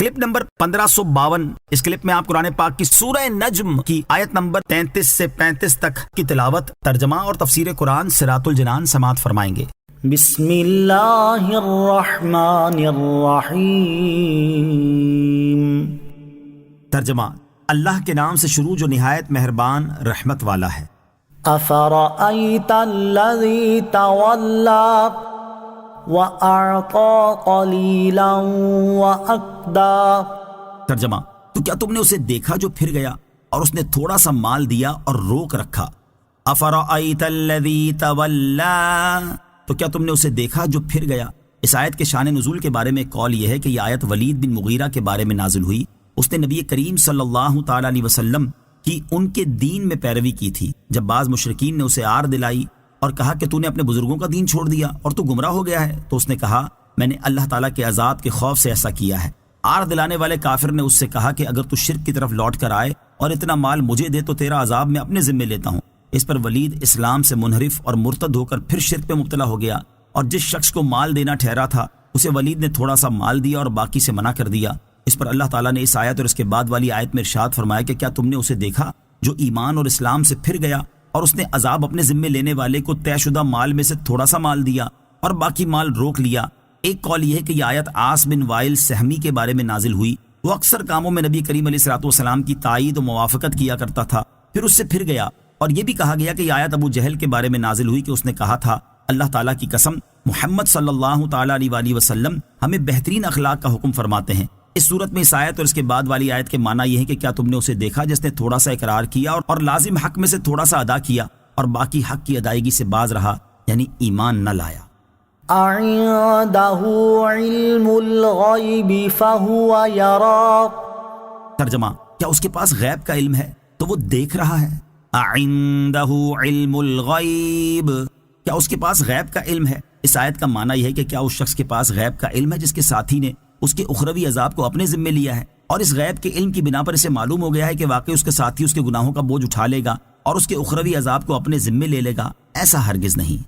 Clip number 1552۔ اس clip میں آپ قرآن پاک کی سورہ نجم کی آیت نمبر 33 سے 35 تک کی تلاوت، ترجمہ اور تفسیر قرآن صراط الجنان سماعت فرمائیں گے۔ بسم اللہ الرحمن الرحیم۔ ترجمہ، اللہ کے نام سے شروع جو نہایت مہربان رحمت والا ہے۔ افرأیت الذی تولی وَأَعْطَى قَلِيلًا وَأَكْدَى۔ ترجمہ، تو کیا تم نے اسے دیکھا جو پھر گیا اور اس نے تھوڑا سا مال دیا اور روک رکھا؟ افرأیت الذی تولی، تو کیا تم نے اسے دیکھا جو پھر گیا؟ اس آیت کے شان نزول کے بارے میں قول یہ ہے کہ یہ آیت ولید بن مغیرہ کے بارے میں نازل ہوئی۔ اس نے نبی کریم صلی اللہ تعالی علیہ وسلم کی ان کے دین میں پیروی کی تھی۔ جب بعض مشرکین نے اسے آر دلائی اور کہا کہ تو نے اپنے بزرگوں کا دین چھوڑ دیا اور تو گمراہ ہو گیا ہے، تو اس نے کہا میں نے اللہ تعالیٰ کے عذاب کے خوف سے ایسا کیا ہے۔ آر دلانے والے کافر نے اس سے کہا کہ اگر تو شرک کی طرف لوٹ کر آئے اور اتنا مال مجھے دے تو تیرا عذاب میں اپنے ذمے لیتا ہوں۔ اس پر ولید اسلام سے منحرف اور مرتد ہو کر پھر شرک پہ مبتلا ہو گیا، اور جس شخص کو مال دینا ٹھہرا تھا اسے ولید نے تھوڑا سا مال دیا اور باقی سے منع کر دیا۔ اس پر اللہ تعالیٰ نے اس آیت اور اس کے بعد والی آیت میں ارشاد فرمایا کہ کیا تم نے اسے دیکھا جو ایمان اور اسلام سے پھر گیا اور اس نے عذاب اپنے ذمے لینے والے کو طے شدہ مال میں سے تھوڑا سا مال دیا اور باقی مال روک لیا۔ ایک قول یہ ہے کہ یہ آیت عاص بن وائل سہمی کے بارے میں نازل ہوئی۔ وہ اکثر کاموں میں نبی کریم علیہ الصلوۃ والسلام کی تائید و موافقت کیا کرتا تھا، پھر اس سے پھر گیا۔ اور یہ بھی کہا گیا کہ یہ آیت ابو جہل کے بارے میں نازل ہوئی کہ اس نے کہا تھا اللہ تعالیٰ کی قسم محمد صلی اللہ تعالیٰ علیہ وآلہ وسلم ہمیں بہترین اخلاق کا حکم فرماتے ہیں۔ اس صورت میں اس آیت اور اس کے بعد والی آیت کے معنی یہ ہے کہ کیا تم نے اسے دیکھا جس نے تھوڑا سا اقرار کیا اور لازم حق میں سے تھوڑا سا ادا کیا اور باقی حق کی ادائیگی سے باز رہا، یعنی ایمان نہ لایا۔ اعنده علم الغیب فهو یرا۔ ترجمہ، کیا اس کے پاس غیب کا علم ہے تو وہ دیکھ رہا ہے؟ اعنده علم الغیب، کیا اس کے پاس غیب کا علم ہے؟ اس آیت کا معنی یہ ہے کہ کیا اس شخص کے پاس غیب کا علم ہے جس کے ساتھی نے اس کے اخروی عذاب کو اپنے ذمے لیا ہے، اور اس غیب کے علم کی بنا پر اسے معلوم ہو گیا ہے کہ واقعی اس کے ساتھی اس کے گناہوں کا بوجھ اٹھا لے گا اور اس کے اخروی عذاب کو اپنے ذمے لے لے گا؟ ایسا ہرگز نہیں۔